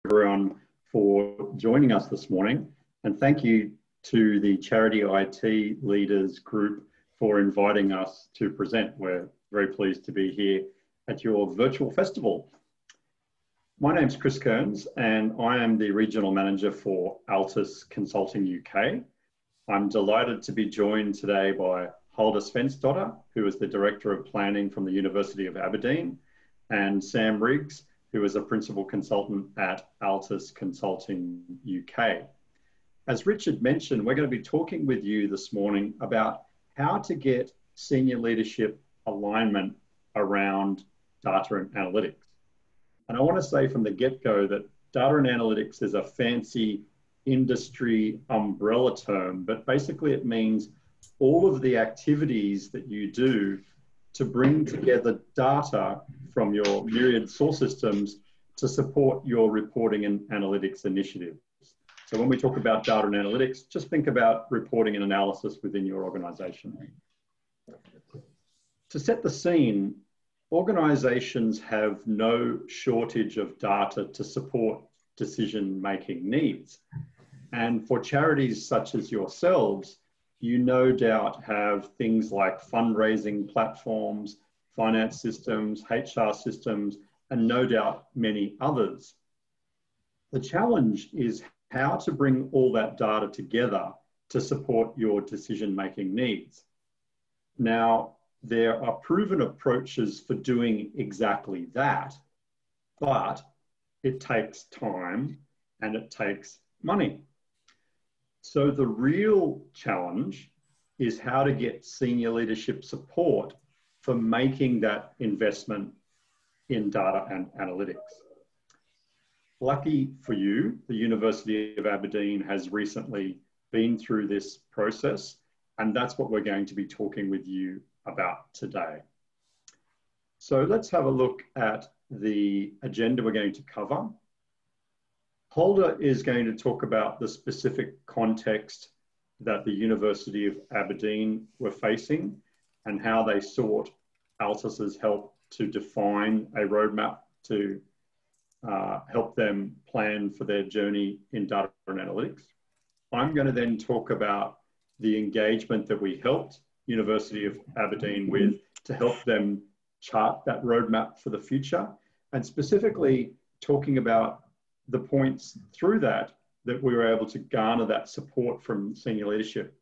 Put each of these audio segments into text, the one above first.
everyone for joining us this morning, and thank you to the Charity IT Leaders Group for inviting us to present. We're very pleased to be here at your virtual festival. My name's Chris Kearns and I am the Regional Manager for Altis Consulting UK. I'm delighted to be joined today by Hulda Sveinsdottir, who is the Director of Planning from the University of Aberdeen, and Sam Riggs, who is a Principal Consultant at Altis Consulting UK. As Richard mentioned, we're going to be talking with you this morning about how to get senior leadership alignment around data and analytics. And I want to say from the get-go that data and analytics is a fancy industry umbrella term, but basically it means all of the activities that you do to bring together data from your myriad source systems to support your reporting and analytics initiatives. So when we talk about data and analytics, just think about reporting and analysis within your organization. To set the scene, organizations have no shortage of data to support decision-making needs. And for charities such as yourselves, you no doubt have things like fundraising platforms, finance systems, HR systems, and no doubt many others. The challenge is how to bring all that data together to support your decision-making needs. Now, there are proven approaches for doing exactly that, but it takes time and it takes money. So the real challenge is how to get senior leadership support for making that investment in data and analytics. Lucky for you, the University of Aberdeen has recently been through this process, and that's what we're going to be talking with you about today. So let's have a look at the agenda we're going to cover. Hulda is going to talk about the specific context that the University of Aberdeen were facing and how they sought Altis's help to define a roadmap to help them plan for their journey in data and analytics. I'm going to then talk about the engagement that we helped University of Aberdeen with to help them chart that roadmap for the future, and specifically talking about the points through that we were able to garner that support from senior leadership.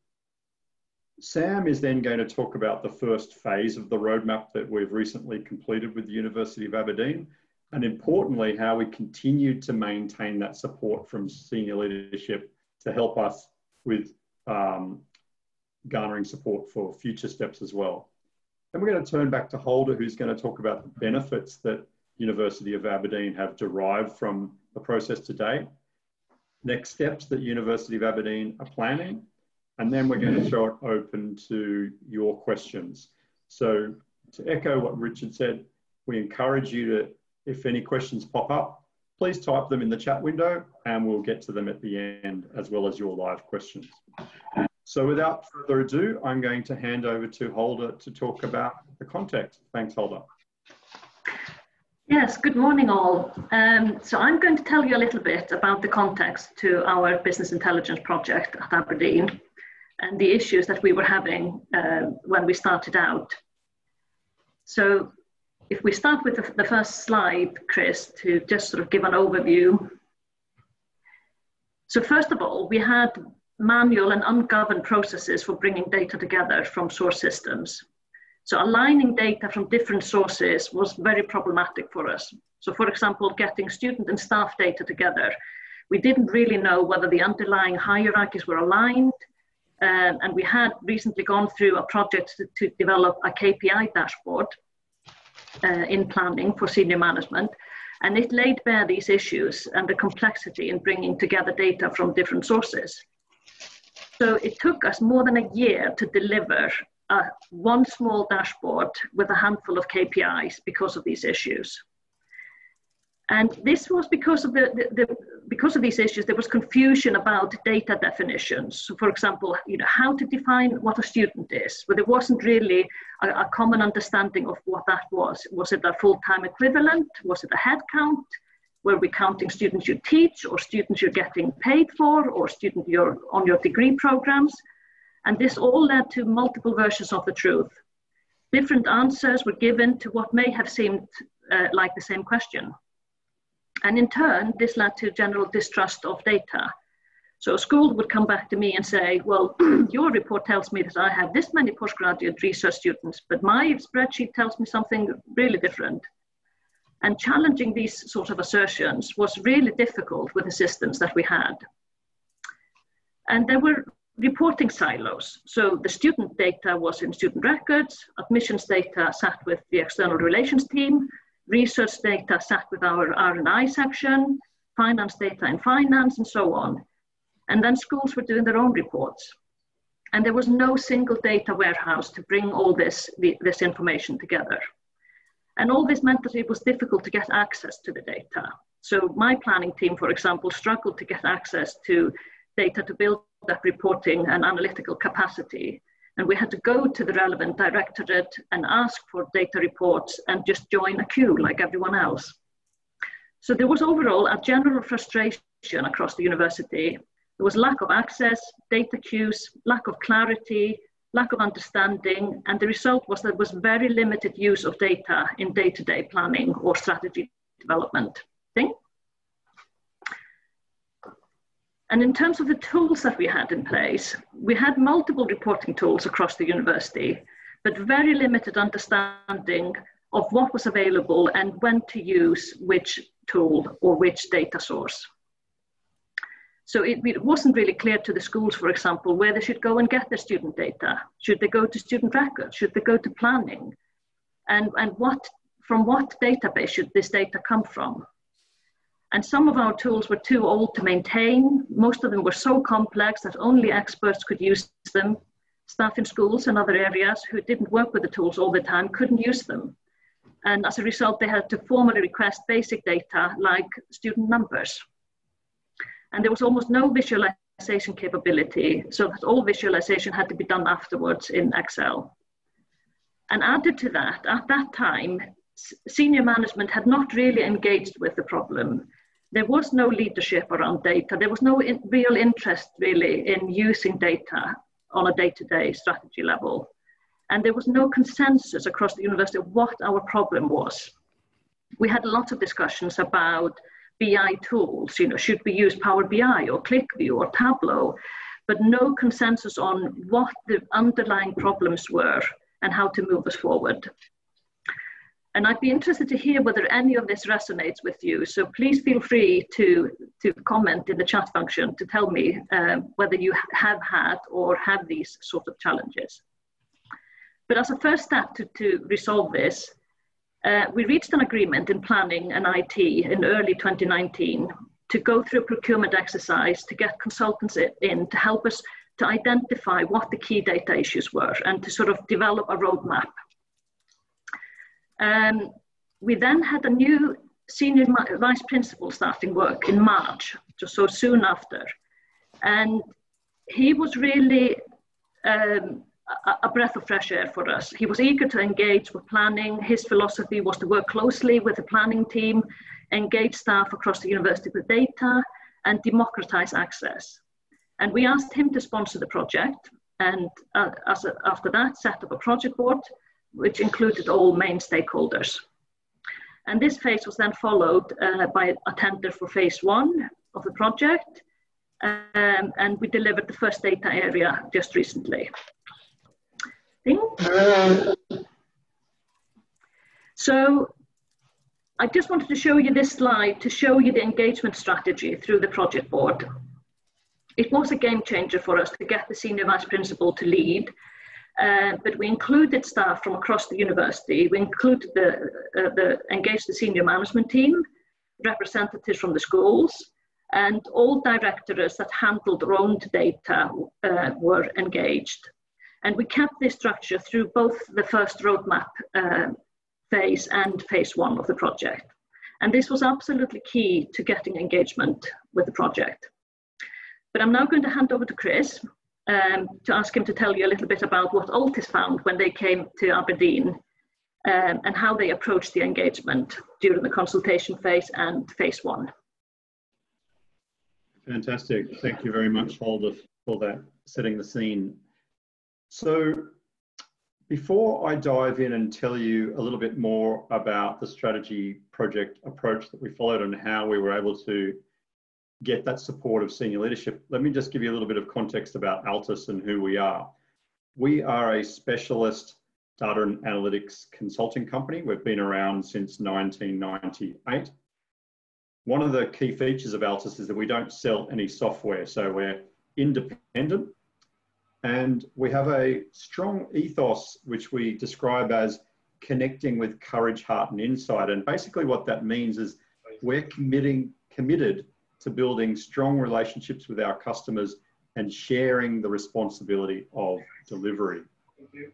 Sam is then going to talk about the first phase of the roadmap that we've recently completed with the University of Aberdeen, and importantly, how we continue to maintain that support from senior leadership to help us with garnering support for future steps as well. Then we're going to turn back to Hulda, who's going to talk about the benefits that University of Aberdeen have derived from the process today, next steps that University of Aberdeen are planning, and then we're going to throw it open to your questions. So to echo what Richard said, we encourage you to, if any questions pop up, please type them in the chat window and we'll get to them at the end, as well as your live questions. So without further ado, I'm going to hand over to Hulda to talk about the context. Thanks, Hulda. Yes, good morning all. So I'm going to tell you a little bit about the context to our business intelligence project at Aberdeen and the issues that we were having when we started out. So if we start with the first slide, Chris, to just sort of give an overview. So first of all, we had manual and ungoverned processes for bringing data together from source systems. So aligning data from different sources was very problematic for us. So for example, getting student and staff data together, we didn't really know whether the underlying hierarchies were aligned. And we had recently gone through a project to develop a KPI dashboard in planning for senior management. And it laid bare these issues and the complexity in bringing together data from different sources. So it took us more than a year to deliver one small dashboard with a handful of KPIs because of these issues. And this was because of because of these issues, there was confusion about data definitions. So for example, how to define what a student is, but there wasn't really a common understanding of what that was. Was it a full-time equivalent? Was it a head count? Were we counting students you teach, or students you're getting paid for, or students you're on your degree programs? And this all led to multiple versions of the truth. Different answers were given to what may have seemed like the same question. And in turn, this led to general distrust of data. So a school would come back to me and say, well, your report tells me that I have this many postgraduate research students, but my spreadsheet tells me something really different. And challenging these sort of assertions was really difficult with the systems that we had. And there were reporting silos. So the student data was in student records, admissions data sat with the external relations team, research data sat with our R&I section, finance data in finance, and so on. And then schools were doing their own reports. And there was no single data warehouse to bring all this information together. And all this meant that it was difficult to get access to the data. So my planning team, for example, struggled to get access to data to build that reporting and analytical capacity. And we had to go to the relevant directorate and ask for data reports and just join a queue like everyone else. So there was overall a general frustration across the university. There was lack of access, data queues, lack of clarity, lack of understanding, and the result was that there was very limited use of data in day-to-day planning or strategy development. And in terms of the tools that we had in place, we had multiple reporting tools across the university, but very limited understanding of what was available and when to use which tool or which data source. So it wasn't really clear to the schools, for example, where they should go and get their student data. Should they go to student records? Should they go to planning? And from what database should this data come from? And some of our tools were too old to maintain. Most of them were so complex that only experts could use them. Staff in schools and other areas who didn't work with the tools all the time couldn't use them. And as a result, they had to formally request basic data like student numbers. And there was almost no visualization capability, so that all visualization had to be done afterwards in Excel. And added to that, at that time, senior management had not really engaged with the problem. There was no leadership around data. There was no real interest really in using data on a day-to-day strategy level. And there was no consensus across the university of what our problem was. We had lots of discussions about BI tools, should we use Power BI or ClickView or Tableau, but no consensus on what the underlying problems were and how to move us forward. And I'd be interested to hear whether any of this resonates with you. So please feel free to comment in the chat function to tell me whether you have had or have these sort of challenges. But as a first step to resolve this, we reached an agreement in planning and IT in early 2019 to go through a procurement exercise to get consultants in to help us to identify what the key data issues were and to sort of develop a roadmap. We then had a new senior vice principal starting work in March, just so soon after. And he was really a breath of fresh air for us. He was eager to engage with planning. His philosophy was to work closely with the planning team, engage staff across the university with data, and democratize access. And we asked him to sponsor the project, and after that, set up a project board, which included all main stakeholders. And this phase was then followed by a tender for phase 1 of the project, and we delivered the first data area just recently. So I just wanted to show you this slide to show you the engagement strategy through the project board. It was a game changer for us to get the senior vice principal to lead, but we included staff from across the university. We included engaged the senior management team, representatives from the schools, and all directorates that handled their own data were engaged. And we kept this structure through both the first roadmap phase and phase 1 of the project. And this was absolutely key to getting engagement with the project. But I'm now going to hand over to Chris to ask him to tell you a little bit about what Altis found when they came to Aberdeen and how they approach the engagement during the consultation phase and phase 1. Fantastic. Thank you very much, Hulda, for that, setting the scene. So before I dive in and tell you a little bit more about the strategy project approach that we followed and how we were able to get that support of senior leadership, let me just give you a little bit of context about Altis and who we are. We are a specialist data and analytics consulting company. We've been around since 1998. One of the key features of Altis is that we don't sell any software, so we're independent. And we have a strong ethos, which we describe as connecting with courage, heart, and insight. And basically what that means is we're committed to building strong relationships with our customers and sharing the responsibility of delivery. If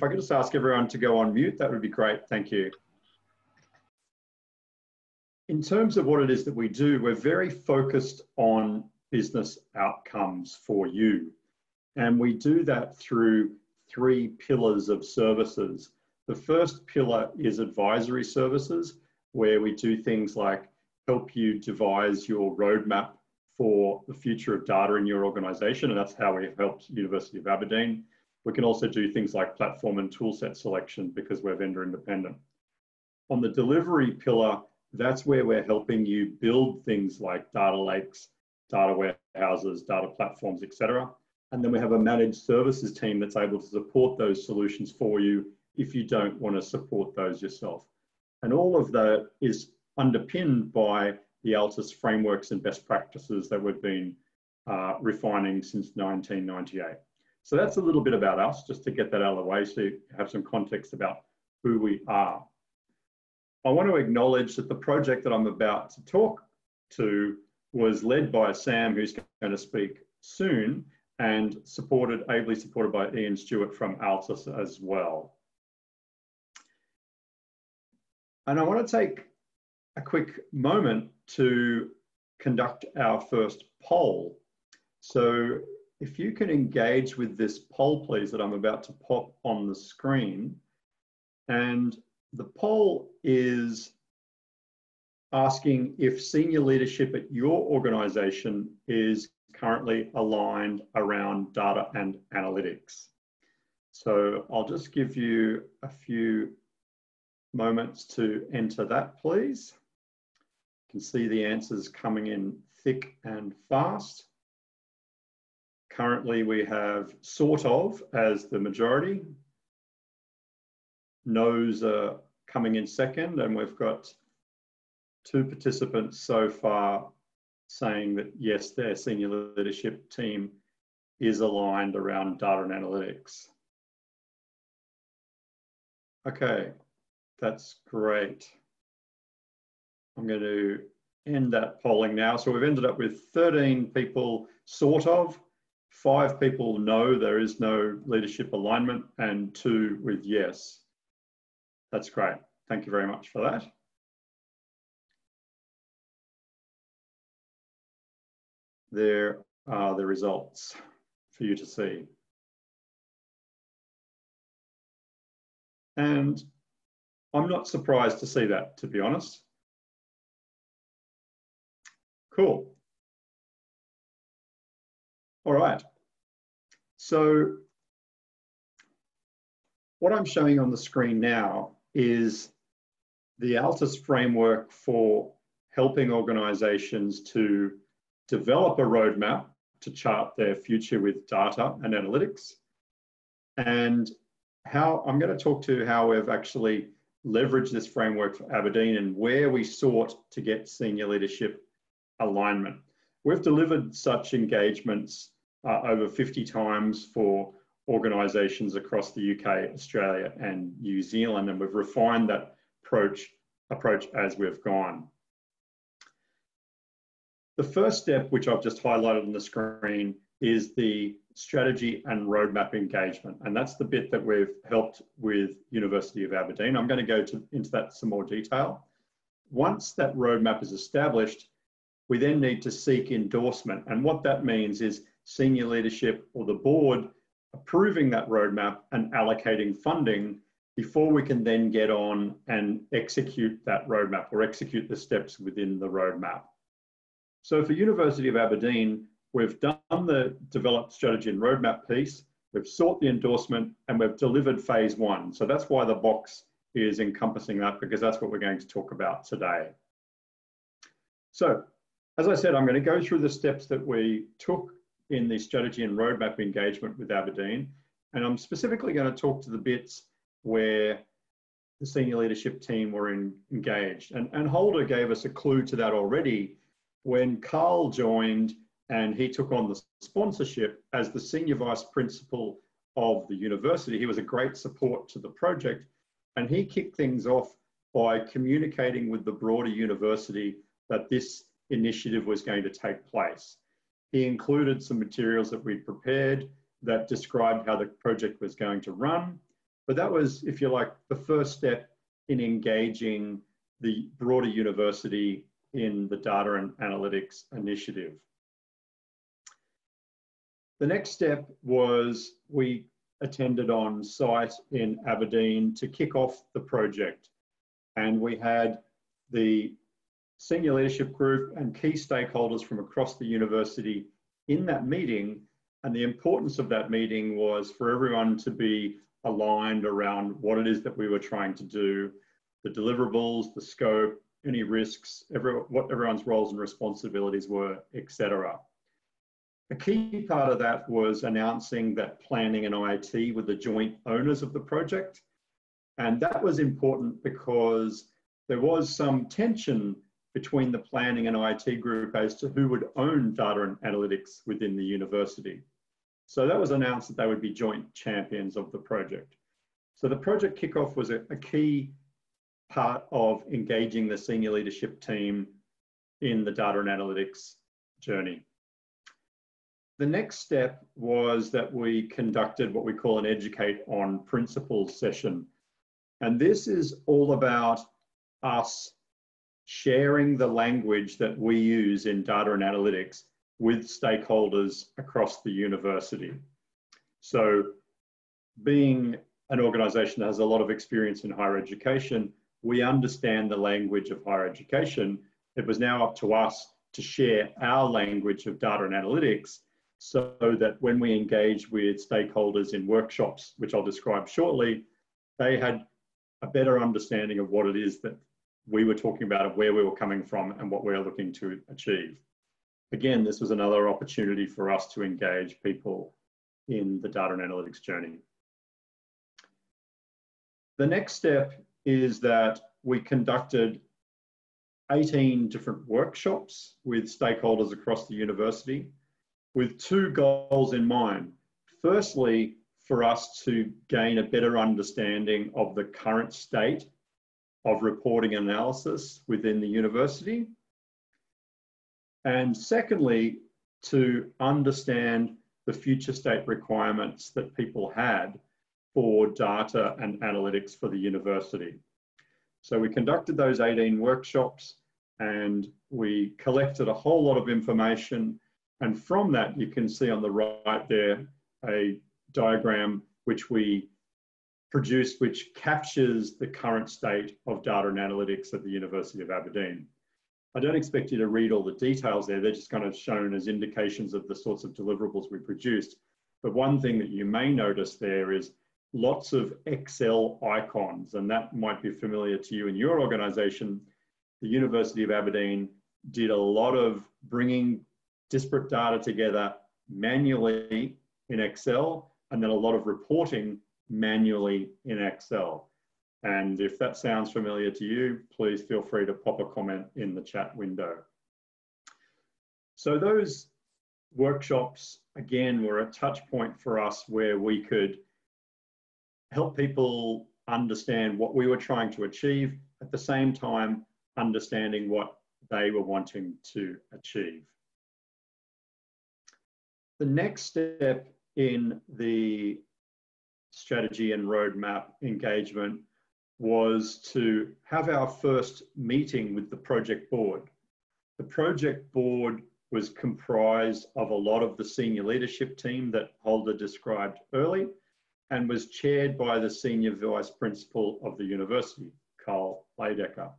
I could just ask everyone to go on mute, that would be great. Thank you. In terms of what it is that we do, we're very focused on business outcomes for you. And we do that through 3 pillars of services. The first pillar is advisory services, where we do things like help you devise your roadmap for the future of data in your organization, and that's how we've helped University of Aberdeen. We can also do things like platform and toolset selection because we're vendor independent. On the delivery pillar, that's where we're helping you build things like data lakes, data warehouses, data platforms, etc. And then we have a managed services team that's able to support those solutions for you if you don't want to support those yourself. And all of that is underpinned by the Altis frameworks and best practices that we've been refining since 1998. So that's a little bit about us, just to get that out of the way so you have some context about who we are. I want to acknowledge that the project that I'm about to talk to was led by Sam, who's going to speak soon, and ably supported by Ian Stewart from Altis as well. And I want to take a quick moment to conduct our first poll. So if you can engage with this poll, please, that I'm about to pop on the screen. And the poll is asking if senior leadership at your organization is currently aligned around data and analytics. So I'll just give you a few moments to enter that, please. You can see the answers coming in thick and fast. Currently, we have sort of as the majority. No's are coming in second, and we've got 2 participants so far saying that yes, their senior leadership team is aligned around data and analytics. Okay, that's great. I'm going to end that polling now. So we've ended up with 13 people sort of, 5 people no, there is no leadership alignment, and 2 with yes. That's great. Thank you very much for that. There are the results for you to see. And I'm not surprised to see that, to be honest. Cool. All right. So what I'm showing on the screen now is the Altis framework for helping organizations to develop a roadmap to chart their future with data and analytics. And how I'm going to talk to how we've actually leveraged this framework for Aberdeen and where we sought to get senior leadership alignment. We've delivered such engagements over 50 times for organisations across the UK, Australia and New Zealand, and we've refined that approach as we've gone. The first step, which I've just highlighted on the screen, is the strategy and roadmap engagement. And that's the bit that we've helped with University of Aberdeen. I'm going to go into that in some more detail. Once that roadmap is established, we then need to seek endorsement. And what that means is senior leadership or the board approving that roadmap and allocating funding before we can then get on and execute that roadmap or execute the steps within the roadmap. So for University of Aberdeen, we've done the developed strategy and roadmap piece, we've sought the endorsement, and we've delivered phase 1. So that's why the box is encompassing that, because that's what we're going to talk about today. So, as I said, I'm going to go through the steps that we took in the strategy and roadmap engagement with Aberdeen, and I'm specifically going to talk to the bits where the senior leadership team were engaged. And Hulda gave us a clue to that already when Carl joined and he took on the sponsorship as the senior vice principal of the university. He was a great support to the project, and he kicked things off by communicating with the broader university that this initiative was going to take place. He included some materials that we'd prepared that described how the project was going to run, but that was, if you like, the first step in engaging the broader university in the data and analytics initiative. The next step was we attended on site in Aberdeen to kick off the project. And we had the senior leadership group and key stakeholders from across the university in that meeting. And the importance of that meeting was for everyone to be aligned around what it is that we were trying to do, the deliverables, the scope, any risks, what everyone's roles and responsibilities were, etc. A key part of that was announcing that planning and IT were the joint owners of the project. And that was important because there was some tension between the planning and IT group as to who would own data and analytics within the university. So that was announced that they would be joint champions of the project. So the project kickoff was a key part of engaging the senior leadership team in the data and analytics journey. The next step was that we conducted what we call an Educate on Principles session. And this is all about us sharing the language that we use in data and analytics with stakeholders across the university. So being an organization that has a lot of experience in higher education, we understand the language of higher education. It was now up to us to share our language of data and analytics so that when we engage with stakeholders in workshops, which I'll describe shortly, they had a better understanding of what it is that we were talking about, of where we were coming from and what we were looking to achieve. Again, this was another opportunity for us to engage people in the data and analytics journey. The next step is that we conducted 18 different workshops with stakeholders across the university with 2 goals in mind. Firstly, for us to gain a better understanding of the current state of reporting analysis within the university. And secondly, to understand the future state requirements that people had for data and analytics for the university. So we conducted those 18 workshops and we collected a whole lot of information. And from that, you can see on the right there, a diagram which we produced, which captures the current state of data and analytics at the University of Aberdeen. I don't expect you to read all the details there. They're just kind of shown as indications of the sorts of deliverables we produced. But one thing that you may notice there is lots of Excel icons, and that might be familiar to you in your organization. The University of Aberdeen did a lot of bringing disparate data together manually in Excel, and then a lot of reporting manually in Excel. And if that sounds familiar to you, please feel free to pop a comment in the chat window. So those workshops, again, were a touch point for us where we could help people understand what we were trying to achieve, at the same time understanding what they were wanting to achieve. The next step in the strategy and roadmap engagement was to have our first meeting with the project board. The project board was comprised of a lot of the senior leadership team that Hulda described early, and was chaired by the Senior Vice Principal of the University, Carl Leidecker.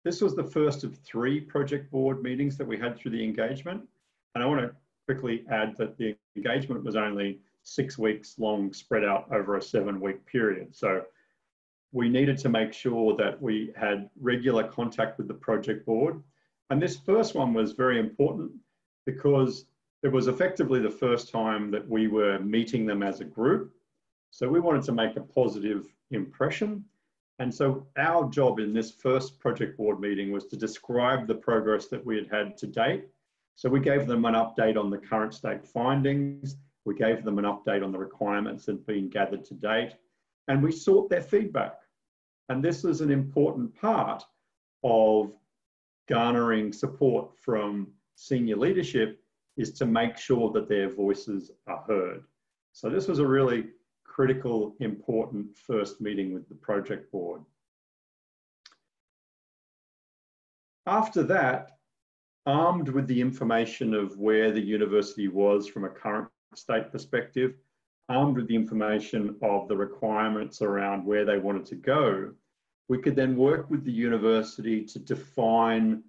This was the first of 3 project board meetings that we had through the engagement. And I want to quickly add that the engagement was only 6 weeks long, spread out over a 7-week period. So we needed to make sure that we had regular contact with the project board. And this first one was very important because it was effectively the first time that we were meeting them as a group. So we wanted to make a positive impression. And so our job in this first project board meeting was to describe the progress that we had had to date. So we gave them an update on the current state findings. We gave them an update on the requirements that had been gathered to date. And we sought their feedback. And this is an important part of garnering support from senior leadership, is to make sure that their voices are heard. So this was a really critical, important first meeting with the project board. After that, armed with the information of where the university was from a current state perspective, armed with the information of the requirements around where they wanted to go, we could then work with the university to define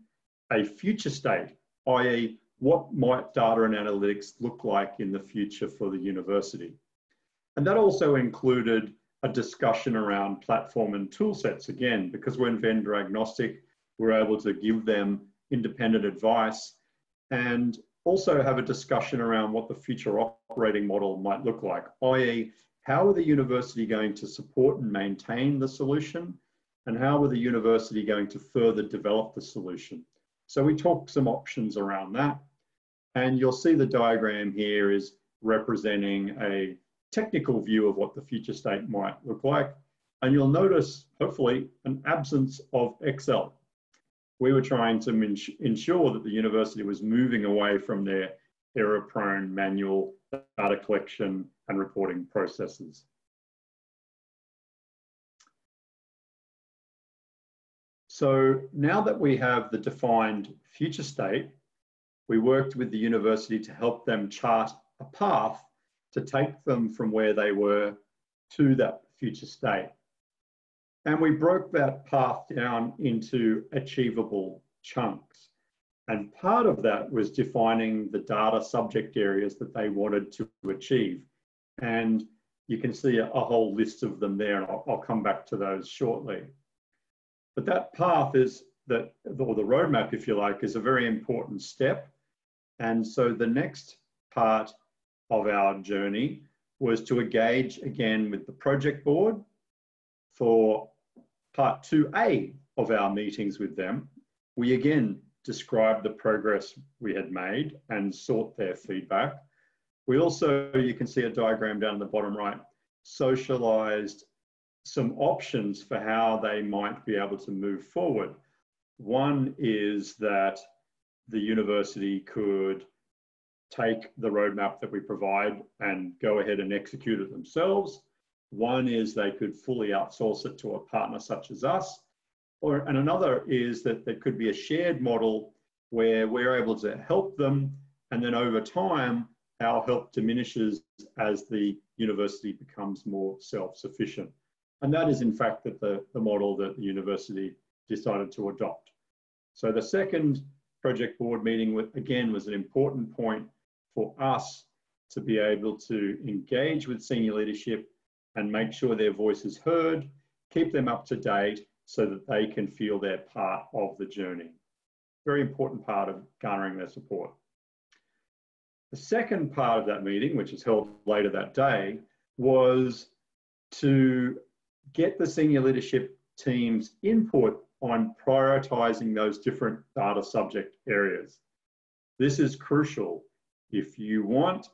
a future state, i.e., what might data and analytics look like in the future for the university. And that also included a discussion around platform and tool sets, again, because we're vendor agnostic, we're able to give them independent advice and also have a discussion around what the future operating model might look like, i.e., how are the university going to support and maintain the solution, and how are the university going to further develop the solution. So we talked some options around that, and you'll see the diagram here is representing a technical view of what the future state might look like. And you'll notice, hopefully, an absence of Excel. We were trying to ensure that the university was moving away from their error-prone manual data collection and reporting processes. So now that we have the defined future state, we worked with the university to help them chart a path to take them from where they were to that future state. And we broke that path down into achievable chunks. And part of that was defining the data subject areas that they wanted to achieve. And you can see a whole list of them there, and I'll come back to those shortly. But that path is that, or the roadmap, if you like, is a very important step. And so the next part of our journey was to engage again with the project board for part 2A of our meetings with them. We again described the progress we had made and sought their feedback. We also, you can see a diagram down in the bottom right, socialized some options for how they might be able to move forward. One is that the university could take the roadmap that we provide and go ahead and execute it themselves. One is they could fully outsource it to a partner such as us. And another is that there could be a shared model where we're able to help them, and then over time, our help diminishes as the university becomes more self-sufficient. And that is in fact the model that the university decided to adopt. So the second project board meeting, again, was an important point for us to be able to engage with senior leadership and make sure their voice is heard, keep them up to date so that they can feel they're part of the journey. Very important part of garnering their support. The second part of that meeting, which is held later that day, was to get the senior leadership team's input on prioritizing those different data subject areas. This is crucial. If you want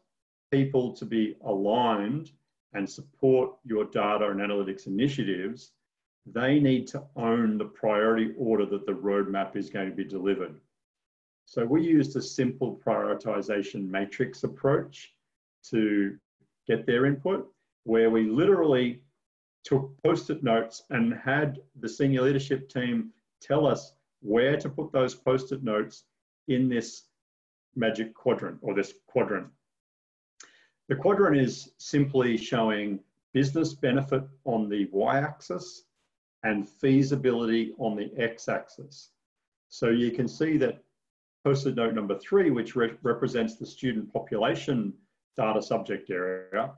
people to be aligned and support your data and analytics initiatives, they need to own the priority order that the roadmap is going to be delivered. So we used a simple prioritization matrix approach to get their input, where we literally took post-it notes and had the senior leadership team tell us where to put those post-it notes in this magic quadrant, or this quadrant. The quadrant is simply showing business benefit on the y-axis and feasibility on the x-axis. So you can see that post-it note number 3, which represents the student population data subject area,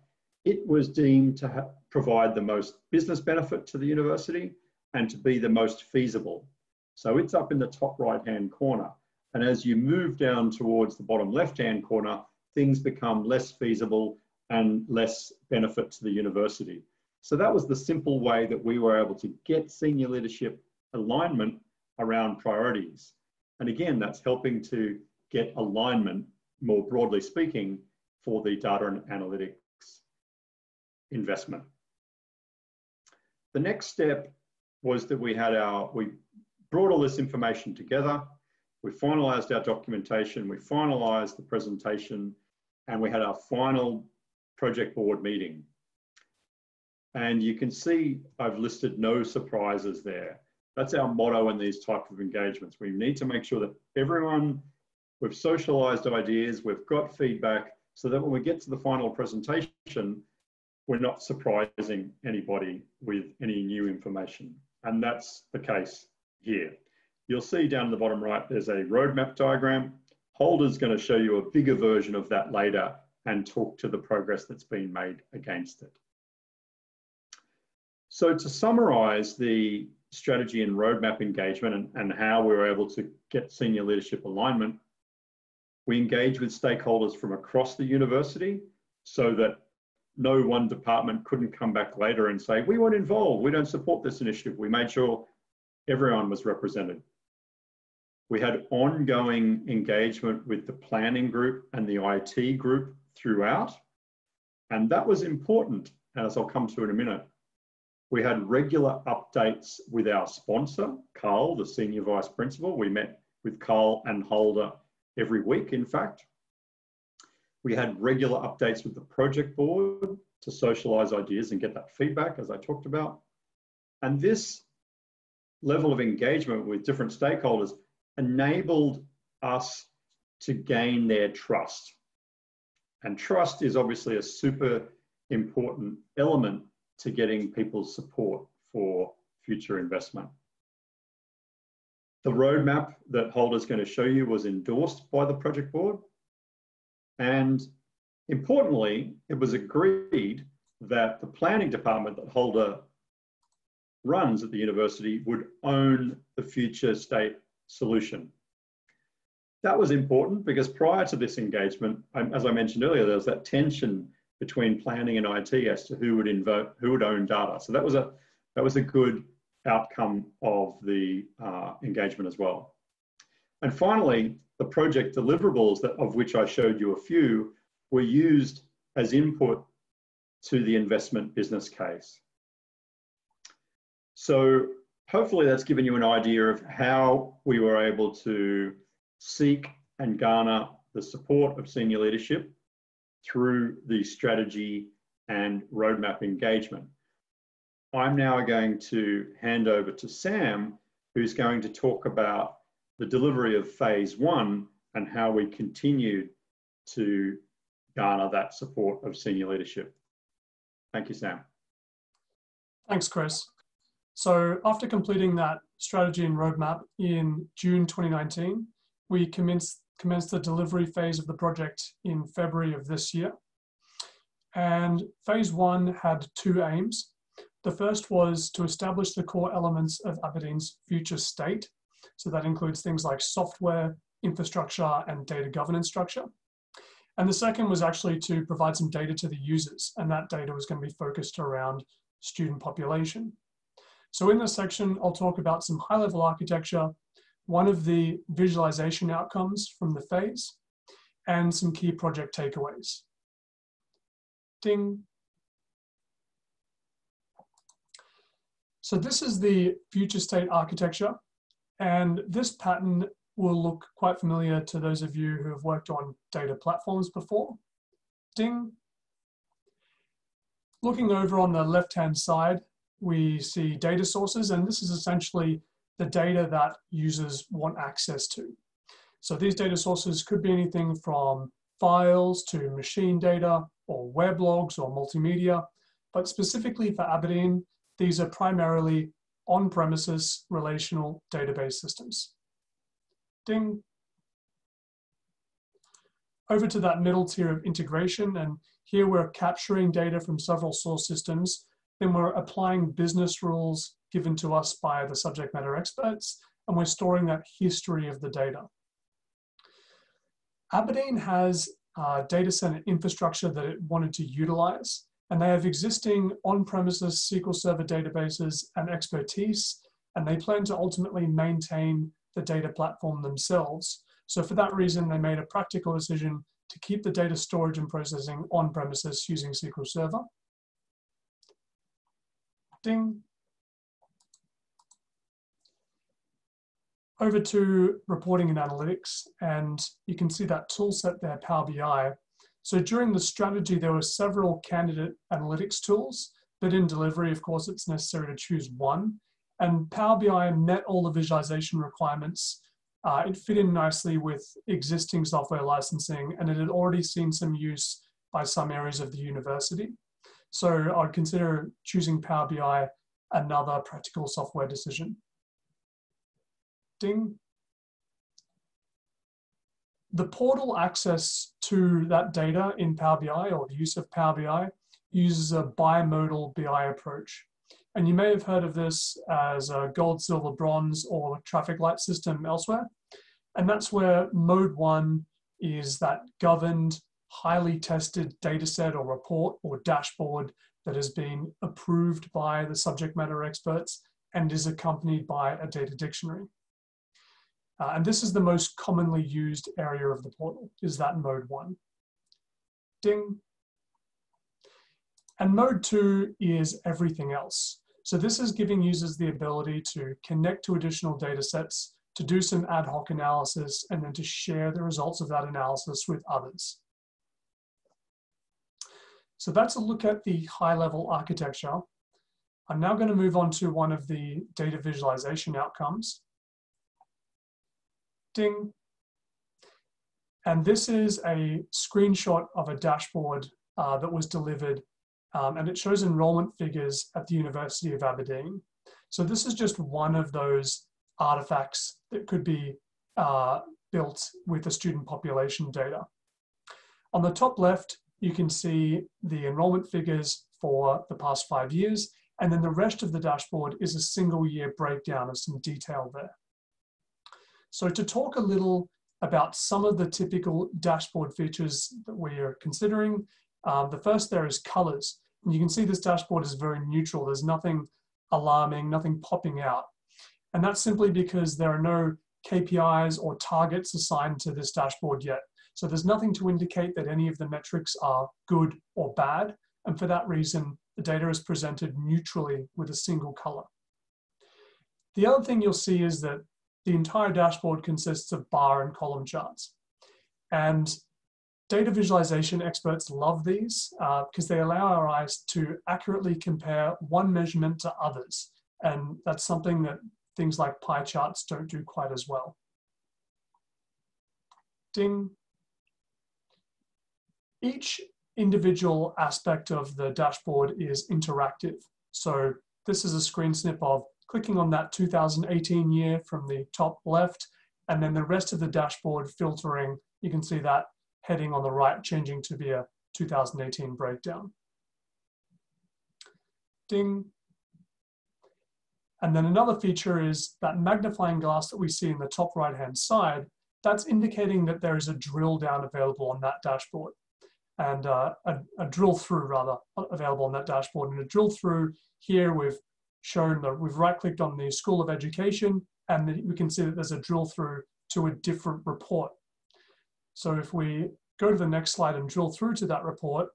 it was deemed to provide the most business benefit to the university and to be the most feasible. So it's up in the top right-hand corner. And as you move down towards the bottom left-hand corner, things become less feasible and less benefit to the university. So that was the simple way that we were able to get senior leadership alignment around priorities. And again, that's helping to get alignment, more broadly speaking, for the data and analytics investment. The next step was that we brought all this information together, we finalized our documentation, we finalized the presentation, and we had our final project board meeting. And you can see I've listed no surprises there. That's our motto in these type of engagements. We need to make sure that we've socialized ideas, we've got feedback, so that when we get to the final presentation, we're not surprising anybody with any new information. And that's the case here. You'll see down the bottom right, there's a roadmap diagram. Hulda's going to show you a bigger version of that later and talk to the progress that's been made against it. So to summarize the strategy and roadmap engagement and how we were able to get senior leadership alignment, we engaged with stakeholders from across the university so that no one department couldn't come back later and say, we weren't involved, we don't support this initiative. We made sure everyone was represented. We had ongoing engagement with the planning group and the IT group throughout, and that was important, as I'll come to in a minute. We had regular updates with our sponsor, Carl, the Senior Vice Principal. We met with Carl and Hulda every week, in fact. We had regular updates with the project board to socialize ideas and get that feedback, as I talked about. And this level of engagement with different stakeholders enabled us to gain their trust. And trust is obviously a super important element to getting people's support for future investment. The roadmap that Hulda's going to show you was endorsed by the project board. And importantly, it was agreed that the planning department that Hulda runs at the university would own the future state solution. That was important because prior to this engagement, as I mentioned earlier, there was that tension between planning and IT as to who would own data. So that was a good outcome of the engagement as well. And finally, the project deliverables of which I showed you a few were used as input to the investment business case. So hopefully that's given you an idea of how we were able to seek and garner the support of senior leadership through the strategy and roadmap engagement. I'm now going to hand over to Sam, who's going to talk about the delivery of phase 1 and how we continued to garner that support of senior leadership. Thank you, Sam. Thanks, Chris. So after completing that strategy and roadmap in June 2019, we commenced the delivery phase of the project in February of this year. And phase 1 had 2 aims. The first was to establish the core elements of Aberdeen's future state. So that includes things like software, infrastructure, and data governance structure. And the second was actually to provide some data to the users, and that data was going to be focused around student population. So in this section, I'll talk about some high-level architecture, one of the visualization outcomes from the phase, and some key project takeaways. Ding. So this is the future state architecture, and this pattern will look quite familiar to those of you who have worked on data platforms before. Ding. Looking over on the left-hand side, we see data sources, and this is essentially the data that users want access to. So these data sources could be anything from files to machine data or weblogs or multimedia, but specifically for Aberdeen, these are primarily on-premises relational database systems. Ding. Over to that middle tier of integration, and here we're capturing data from several source systems, then we're applying business rules given to us by the subject matter experts, and we're storing that history of the data. Aberdeen has data center infrastructure that it wanted to utilize, and they have existing on-premises SQL Server databases and expertise, and they plan to ultimately maintain the data platform themselves. So for that reason, they made a practical decision to keep the data storage and processing on-premises using SQL Server. Ding. Over to reporting and analytics, and you can see that tool set there, Power BI. So during the strategy, there were several candidate analytics tools, but in delivery, of course, it's necessary to choose one. And Power BI met all the visualization requirements. It fit in nicely with existing software licensing, and it had already seen some use by some areas of the university. So I'd consider choosing Power BI another practical software decision. Ding. The portal access to that data in Power BI, or the use of Power BI, uses a bimodal BI approach. And you may have heard of this as a gold, silver, bronze, or traffic light system elsewhere. And that's where mode 1 is that governed, highly tested data set or report or dashboard that has been approved by the subject matter experts and is accompanied by a data dictionary. And this is the most commonly used area of the portal, is that mode 1. Ding. And mode 2 is everything else. So this is giving users the ability to connect to additional data sets, to do some ad hoc analysis, and then to share the results of that analysis with others. So that's a look at the high-level architecture. I'm now going to move on to one of the data visualization outcomes. Ding. And this is a screenshot of a dashboard that was delivered, and it shows enrollment figures at the University of Aberdeen. So this is just one of those artifacts that could be built with the student population data. On the top left, you can see the enrollment figures for the past 5 years, and then the rest of the dashboard is a single year breakdown of some detail there. So to talk a little about some of the typical dashboard features that we are considering, the first there is colors. And you can see this dashboard is very neutral. There's nothing alarming, nothing popping out. And that's simply because there are no KPIs or targets assigned to this dashboard yet. So there's nothing to indicate that any of the metrics are good or bad. And for that reason, the data is presented neutrally with a single color. The other thing you'll see is that the entire dashboard consists of bar and column charts. And data visualization experts love these because they allow our eyes to accurately compare one measurement to others. And that's something that things like pie charts don't do quite as well. Ding. Each individual aspect of the dashboard is interactive. So this is a screen snip of clicking on that 2018 year from the top left, and then the rest of the dashboard filtering. You can see that heading on the right changing to be a 2018 breakdown. Ding. And then another feature is that magnifying glass that we see in the top right-hand side. That's indicating that there is a drill down available on that dashboard, and a drill through rather available on that dashboard. And a drill through here, we've shown that we've right-clicked on the School of Education, and we can see that there's a drill through to a different report. So if we go to the next slide and drill through to that report,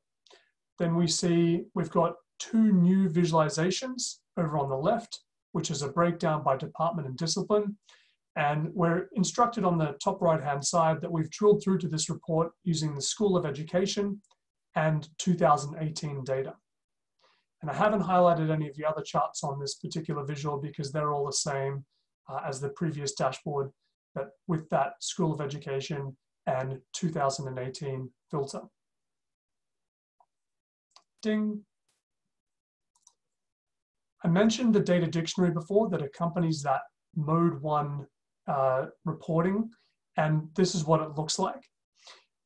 then we see we've got two new visualizations over on the left, which is a breakdown by department and discipline. And we're instructed on the top right-hand side that we've drilled through to this report using the School of Education and 2018 data. And I haven't highlighted any of the other charts on this particular visual because they're all the same as the previous dashboard. but with that School of Education and 2018 filter. Ding. I mentioned the data dictionary before that accompanies that mode 1 reporting, and this is what it looks like.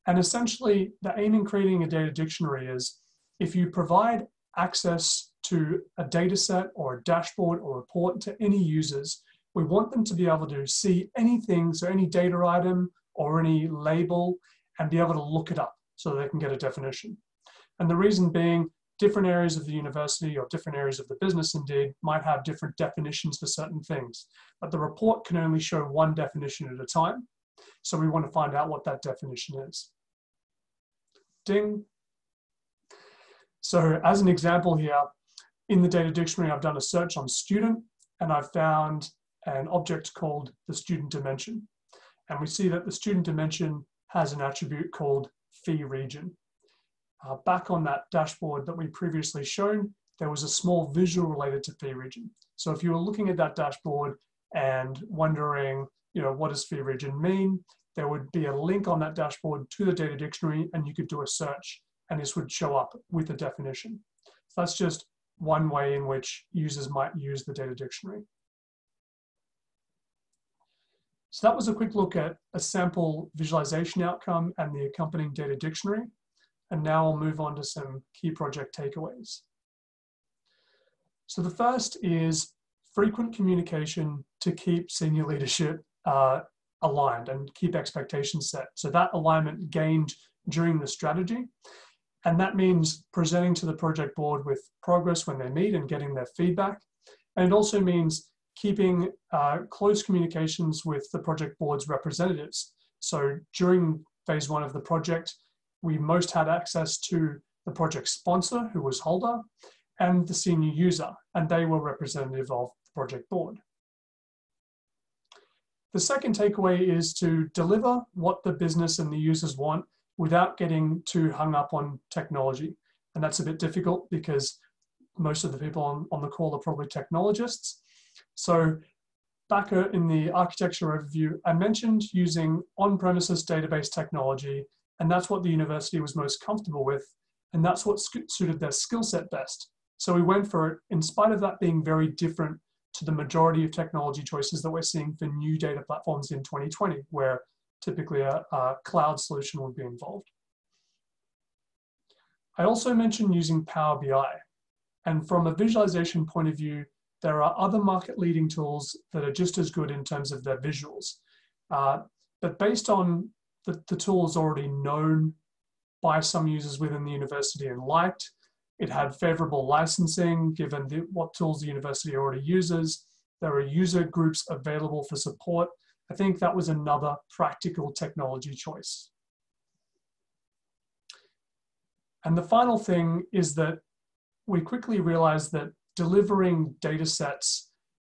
And essentially, the aim in creating a data dictionary is if you provide access to a data set or a dashboard or report to any users, we want them to be able to see anything, so any data item or any label, and be able to look it up so they can get a definition. And the reason being, different areas of the university or different areas of the business indeed might have different definitions for certain things, but the report can only show one definition at a time. So we want to find out what that definition is. Ding. So as an example here, in the data dictionary, I've done a search on student, and I've found an object called the student dimension. And we see that the student dimension has an attribute called fee region. Back on that dashboard that we previously shown, there was a small visual related to fee region. So if you were looking at that dashboard and wondering, what does fee region mean, there would be a link on that dashboard to the data dictionary, and you could do a search, and this would show up with a definition. So that's just one way in which users might use the data dictionary. So that was a quick look at a sample visualization outcome and the accompanying data dictionary. And now I'll move on to some key project takeaways. So the first is frequent communication to keep senior leadership aligned and keep expectations set. So that alignment gained during the strategy. And that means presenting to the project board with progress when they meet and getting their feedback. And it also means keeping close communications with the project board's representatives. So during phase 1 of the project, we most had access to the project sponsor, who was Hulda, and the senior user, and they were representative of the project board. The second takeaway is to deliver what the business and the users want without getting too hung up on technology. And that's a bit difficult because most of the people on the call are probably technologists. So back in the architecture overview, I mentioned using on-premises database technology, and that's what the university was most comfortable with, and that's what suited their skill set best. So we went for it, in spite of that being very different to the majority of technology choices that we're seeing for new data platforms in 2020, where typically a cloud solution would be involved. I also mentioned using Power BI. And from a visualization point of view, there are other market-leading tools that are just as good in terms of their visuals. But based on the tools already known by some users within the university and liked, it had favorable licensing given what tools the university already uses. There are user groups available for support. I think that was another practical technology choice. And the final thing is that we quickly realized that delivering data sets,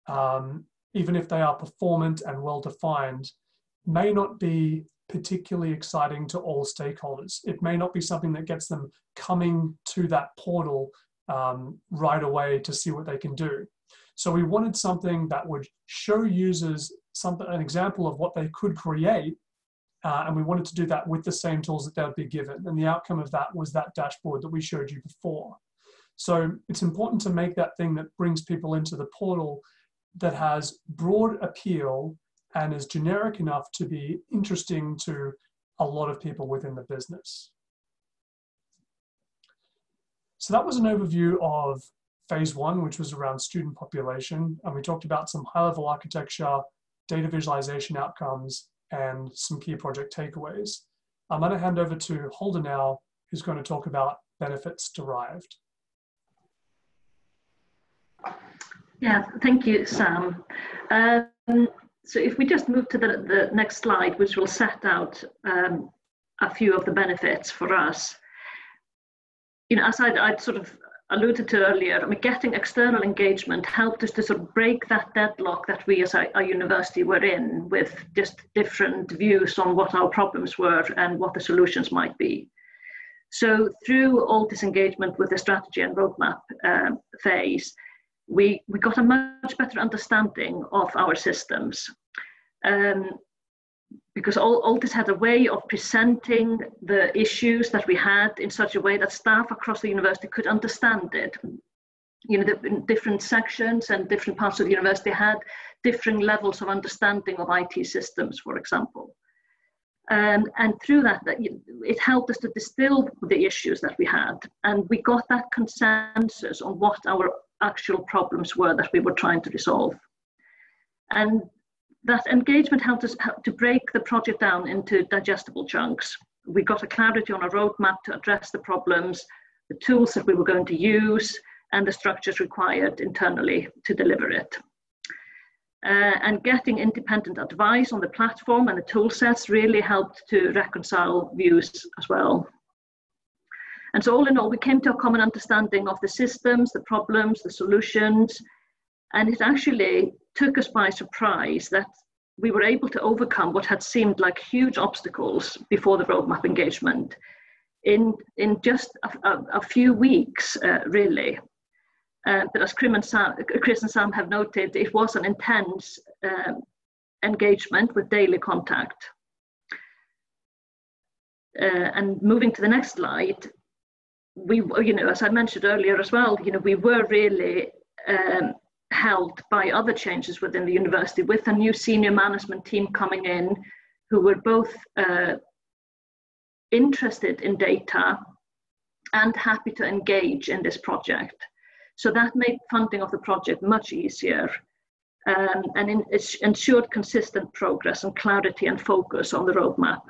even if they are performant and well-defined, may not be particularly exciting to all stakeholders. It may not be something that gets them coming to that portal right away to see what they can do. So we wanted something that would show users an example of what they could create, and we wanted to do that with the same tools that they would be given. And the outcome of that was that dashboard that we showed you before. So it's important to make that thing that brings people into the portal that has broad appeal and is generic enough to be interesting to a lot of people within the business. So that was an overview of phase 1, which was around student population. And we talked about some high-level architecture, data visualization outcomes, and some key project takeaways. I'm going to hand over to Hulda now, who's going to talk about benefits derived. Yeah, thank you, Sam. So if we just move to the next slide, which will set out a few of the benefits for us. As I'd sort of alluded to earlier, I mean, getting external engagement helped us to sort of break that deadlock that we as a university were in, with just different views on what our problems were and what the solutions might be. So through all this engagement with the strategy and roadmap phase, we got a much better understanding of our systems. because Altis had a way of presenting the issues that we had in such a way that staff across the university could understand it. You know, the different sections and different parts of the university had different levels of understanding of IT systems, for example. And through that, it helped us to distill the issues that we had. And we got that consensus on what our actual problems were that we were trying to resolve. And that engagement helped us to break the project down into digestible chunks. We got a clarity on a roadmap to address the problems, the tools that we were going to use, and the structures required internally to deliver it. And getting independent advice on the platform and the tool sets really helped to reconcile views as well. And so all in all, we came to a common understanding of the systems, the problems, the solutions, and it actually took us by surprise that we were able to overcome what had seemed like huge obstacles before the roadmap engagement in just a few weeks, really. But as Chris and Sam have noted, it was an intense engagement with daily contact. And moving to the next slide, we, you know, as I mentioned earlier as well, you know, we were really helped by other changes within the university, with a new senior management team coming in who were both interested in data and happy to engage in this project. So that made funding of the project much easier, and it ensured consistent progress and clarity and focus on the roadmap.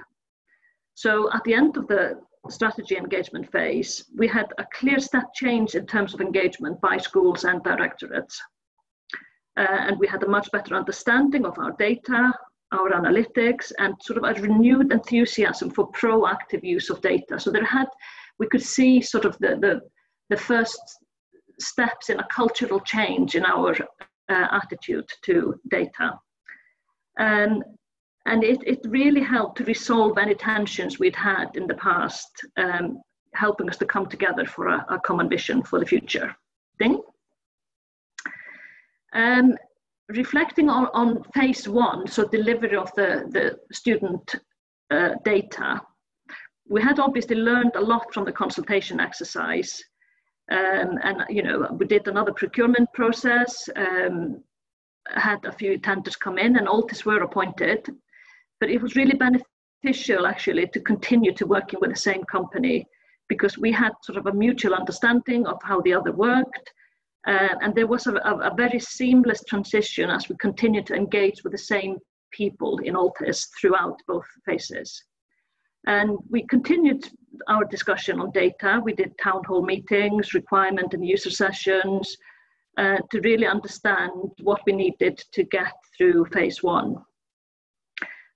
So at the end of the strategy engagement phase, we had a clear step change in terms of engagement by schools and directorates. And we had a much better understanding of our data, our analytics, and sort of a renewed enthusiasm for proactive use of data. So we could see sort of the first steps in a cultural change in our attitude to data. And it really helped to resolve any tensions we'd had in the past, helping us to come together for a common vision for the future. Reflecting on phase one, so delivery of the student data, we had obviously learned a lot from the consultation exercise. And you know, we did another procurement process, had a few tenders come in, and Altis were appointed. But it was really beneficial actually to continue to working with the same company, because we had sort of a mutual understanding of how the other worked, and there was a very seamless transition as we continued to engage with the same people in Altis throughout both phases. And we continued our discussion on data. We did town hall meetings, requirement and user sessions, to really understand what we needed to get through phase one.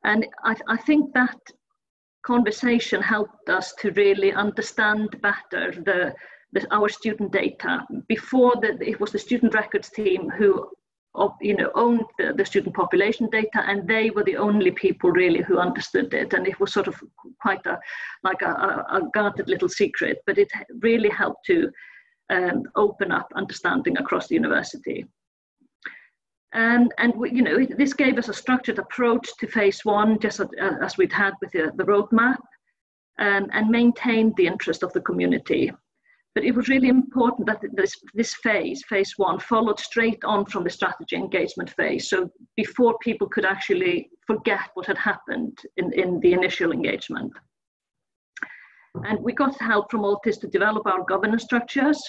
And I think that conversation helped us to really understand better our student data. Before it was the student records team who owned the student population data, and they were the only people really who understood it. And it was sort of quite a guarded little secret, but it really helped to open up understanding across the university. And this gave us a structured approach to phase one, just as we'd had with the roadmap, and maintained the interest of the community. But it was really important that this phase one, followed straight on from the strategy engagement phase. So before people could actually forget what had happened in the initial engagement. And we got help from Altis to develop our governance structures.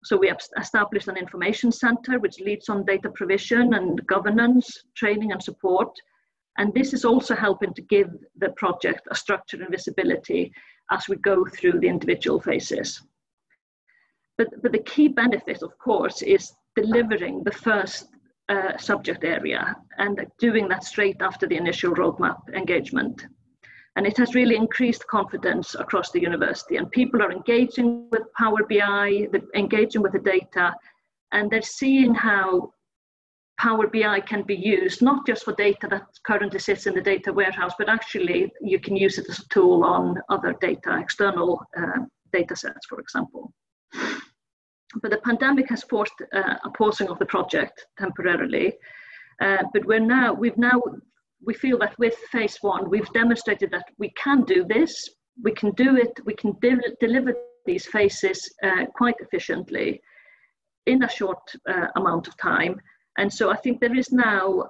So we established an information center which leads on data provision and governance, training and support. And this is also helping to give the project a structure and visibility as we go through the individual phases. But the key benefit, of course, is delivering the first subject area and doing that straight after the initial roadmap engagement. And it has really increased confidence across the university, and people are engaging with Power BI, engaging with the data, and they're seeing how Power BI can be used, not just for data that currently sits in the data warehouse, but actually you can use it as a tool on other data, external data sets, for example. But the pandemic has forced a pausing of the project temporarily, but we've now we feel that with phase one, we've demonstrated that we can do this, we can do it, we can deliver these phases quite efficiently in a short amount of time. And so I think there is now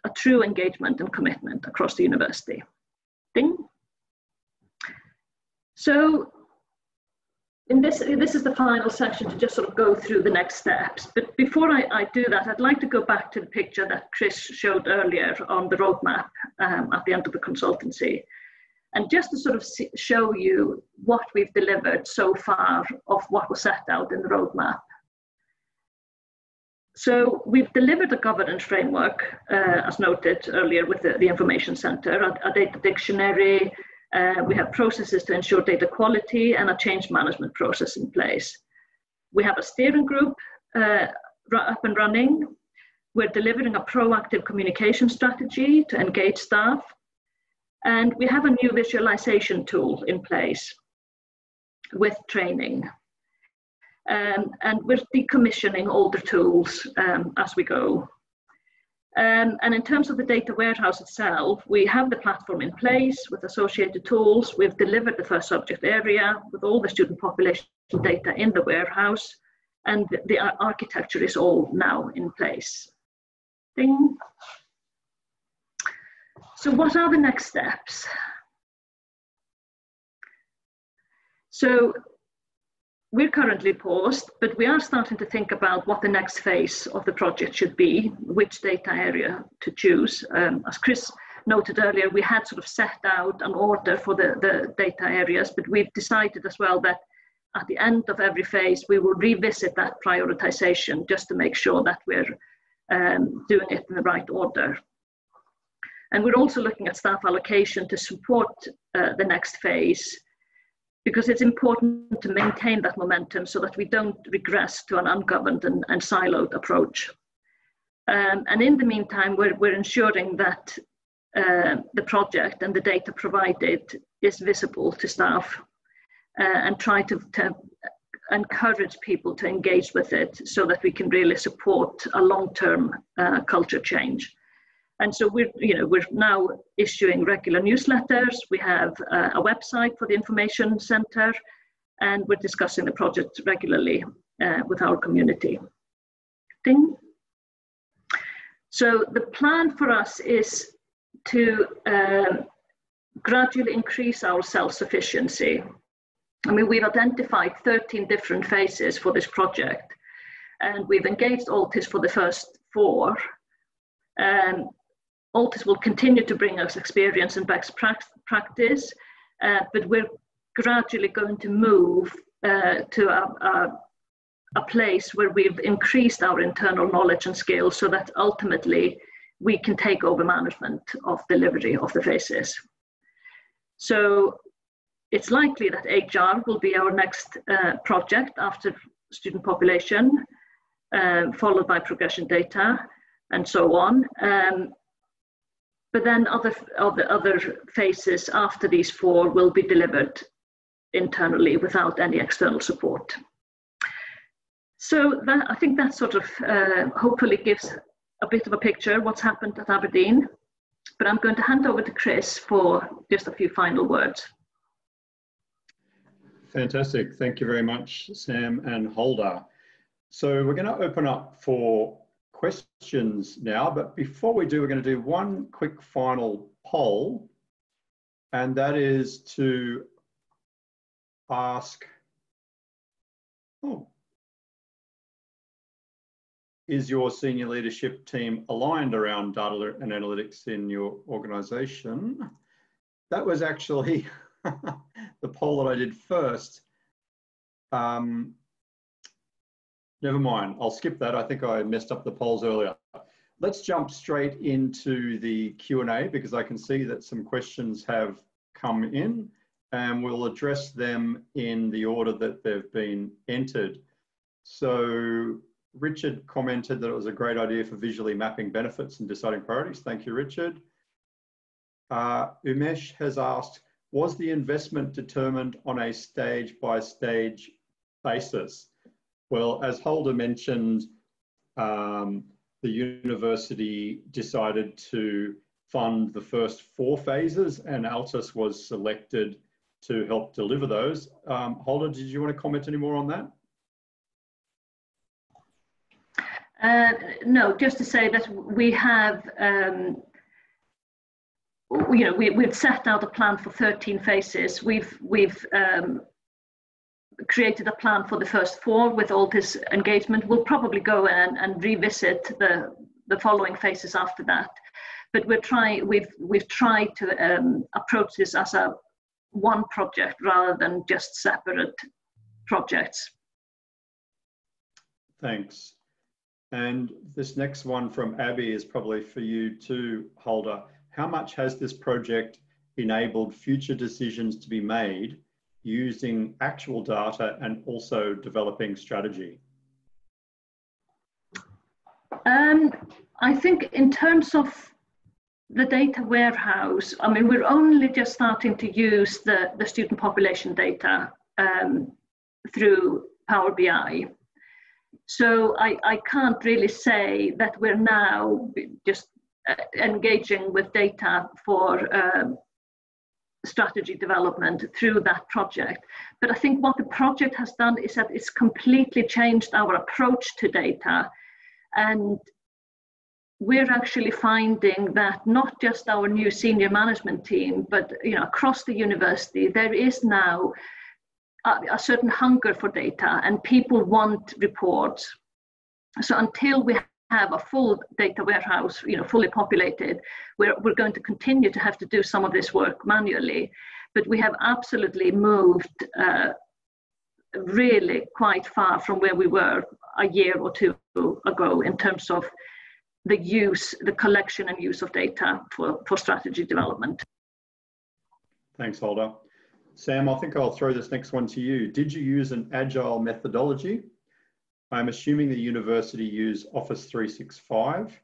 a true engagement and commitment across the university. Ding. So this is the final section to just sort of go through the next steps. But before I do that, I'd like to go back to the picture that Chris showed earlier on the roadmap at the end of the consultancy. And just to sort of show you what we've delivered so far of what was set out in the roadmap. So we've delivered a governance framework, as noted earlier with the information center, a data dictionary. We have processes to ensure data quality and a change management process in place. We have a steering group up and running. We're delivering a proactive communication strategy to engage staff. And we have a new visualization tool in place with training. And we're decommissioning older tools as we go. And in terms of the data warehouse itself, we have the platform in place with associated tools. We've delivered the first subject area with all the student population data in the warehouse, and the architecture is all now in place. Ding. So what are the next steps? So we're currently paused, but we are starting to think about what the next phase of the project should be, which data area to choose. As Chris noted earlier, we had sort of set out an order for the data areas, but we've decided as well that at the end of every phase, we will revisit that prioritization just to make sure that we're doing it in the right order. And we're also looking at staff allocation to support the next phase, because it's important to maintain that momentum so that we don't regress to an ungoverned and siloed approach. And in the meantime, we're ensuring that the project and the data provided is visible to staff and try to encourage people to engage with it so that we can really support a long-term culture change. And so we're now issuing regular newsletters. We have a website for the information center, and we're discussing the project regularly with our community. Ding. So the plan for us is to gradually increase our self-sufficiency. I mean, we've identified 13 different phases for this project, and we've engaged Altis for the first 4. Altis will continue to bring us experience and best practice, but we're gradually going to move to a place where we've increased our internal knowledge and skills so that ultimately we can take over management of delivery of the phases. So it's likely that HR will be our next project after student population, followed by progression data, and so on. But then other phases after these 4 will be delivered internally without any external support. So I think that sort of hopefully gives a bit of a picture of what's happened at Aberdeen. But I'm going to hand over to Chris for just a few final words. Fantastic. Thank you very much, Sam and Hulda. So we're going to open up for questions now, but before we do, we're going to do one quick final poll, and that is to ask, is your senior leadership team aligned around data and analytics in your organization? That was actually the poll that I did first. Never mind, I'll skip that. I think I messed up the polls earlier. Let's jump straight into the Q&A because I can see that some questions have come in and we'll address them in the order that they've been entered. So Richard commented that it was a great idea for visually mapping benefits and deciding priorities. Thank you, Richard. Umesh has asked, was the investment determined on a stage-by-stage basis? Well, as Hulda mentioned, the university decided to fund the first 4 phases, and Altis was selected to help deliver those. Hulda, did you want to comment any more on that? No, just to say that we have, we've set out a plan for 13 phases. We've created a plan for the first 4 with all this engagement. We'll probably go in and revisit the following phases after that. But we've tried to approach this as one project rather than just separate projects. Thanks. And this next one from Abby is probably for you too, Hulda. How much has this project enabled future decisions to be made using actual data and also developing strategy? I think in terms of the data warehouse, I mean, we're only just starting to use the student population data through Power BI. So I can't really say that we're now just engaging with data for strategy development through that project. But I think what the project has done is that it's completely changed our approach to data. And we're actually finding that not just our new senior management team, but across the university, there is now a certain hunger for data, and people want reports. So until we have a full data warehouse, fully populated, we're going to continue to have to do some of this work manually. But we have absolutely moved really quite far from where we were a year or 2 ago in terms of the collection and use of data for strategy development. Thanks, Hulda. Sam, I think I'll throw this next one to you. Did you use an agile methodology? I'm assuming the university used Office 365.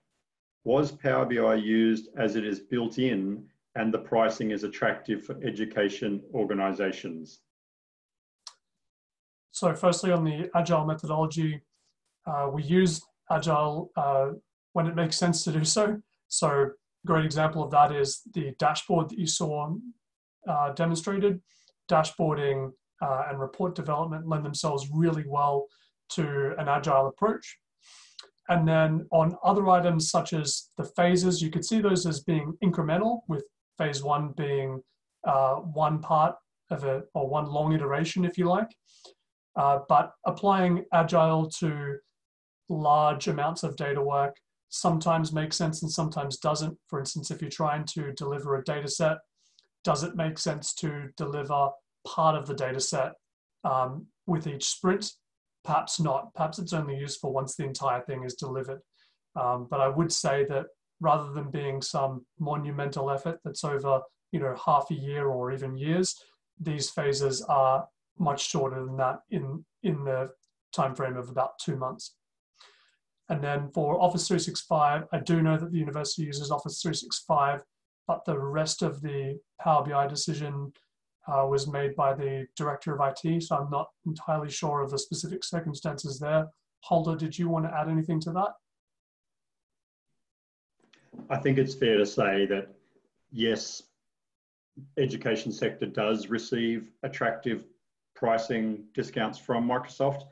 Was Power BI used as it is built in and the pricing is attractive for education organisations? So firstly, on the agile methodology, we use agile when it makes sense to do so. So a great example of that is the dashboard that you saw demonstrated. Dashboarding and report development lend themselves really well to an agile approach. And then on other items such as the phases, you could see those as being incremental, with phase 1 being one part of it, or one long iteration, if you like. But applying agile to large amounts of data work sometimes makes sense and sometimes doesn't. For instance, if you're trying to deliver a data set, does it make sense to deliver part of the data set with each sprint? Perhaps not. Perhaps it's only useful once the entire thing is delivered. But I would say that rather than being some monumental effort that's over half a year or even years, these phases are much shorter than that in the time frame of about 2 months. And then for Office 365, I do know that the university uses Office 365, but the rest of the Power BI decision was made by the director of IT, so I'm not entirely sure of the specific circumstances there. Hulda, did you want to add anything to that? I think it's fair to say that, yes, education sector does receive attractive pricing discounts from Microsoft,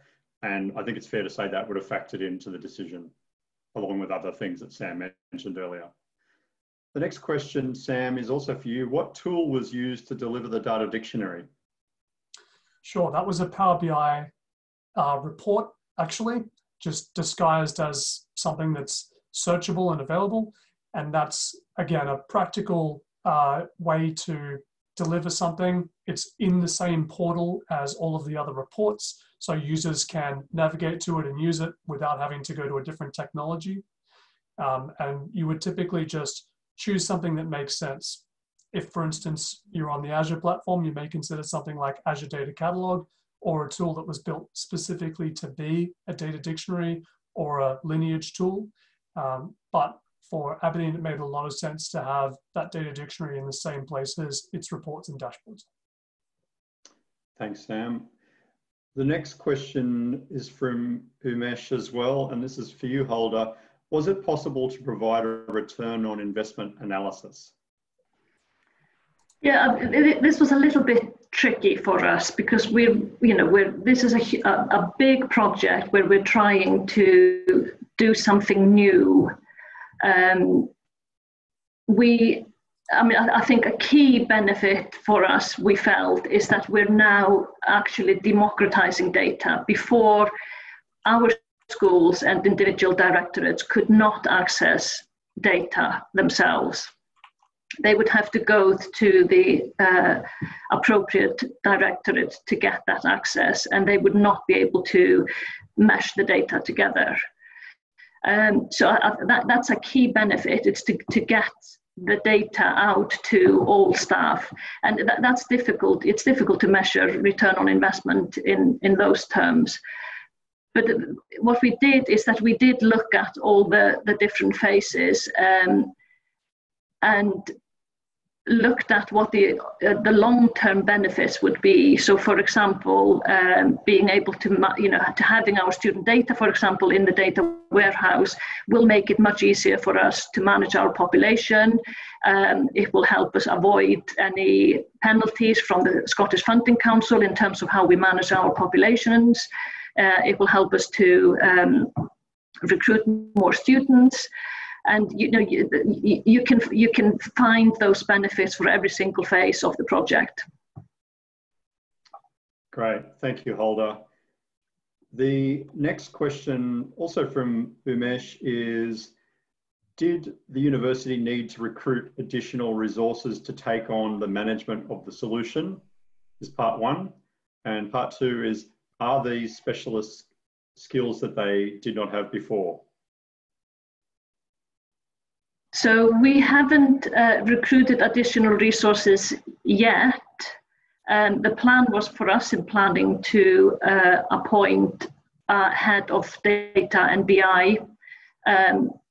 and I think it's fair to say that would have factored into the decision, along with other things that Sam mentioned earlier. The next question, Sam, is also for you. What tool was used to deliver the data dictionary? Sure, that was a Power BI report, actually, just disguised as something that's searchable and available. And that's, again, a practical way to deliver something. It's in the same portal as all of the other reports, so users can navigate to it and use it without having to go to a different technology. And you would typically just choose something that makes sense. If, for instance, you're on the Azure platform, you may consider something like Azure Data Catalog, or a tool that was built specifically to be a data dictionary or a lineage tool. But for Aberdeen, it made a lot of sense to have that data dictionary in the same place as its reports and dashboards. Thanks, Sam. The next question is from Umesh as well, and this is for you, Hulda. was it possible to provide a return on investment analysis? Yeah, this was a little bit tricky for us because this is a big project where we're trying to do something new. I think a key benefit for us, we felt, is that we're now actually democratizing data. Before, our schools and individual directorates could not access data themselves. They would have to go to the appropriate directorate to get that access, and they would not be able to mesh the data together. That's a key benefit. It's to get the data out to all staff, and that's difficult. It's difficult to measure return on investment in those terms. But what we did is that we did look at all the different phases and looked at what the long-term benefits would be. So, for example, being able to having our student data, for example, in the data warehouse will make it much easier for us to manage our population. It will help us avoid any penalties from the Scottish Funding Council in terms of how we manage our populations. It will help us to recruit more students. And you can find those benefits for every single phase of the project. Great, thank you, Hulda. The next question, also from Umesh, is: did the university need to recruit additional resources to take on the management of the solution? Is part one. And part two is: are these specialist skills that they did not have before? So we haven't recruited additional resources yet. The plan was for us in planning to appoint a head of data and BI,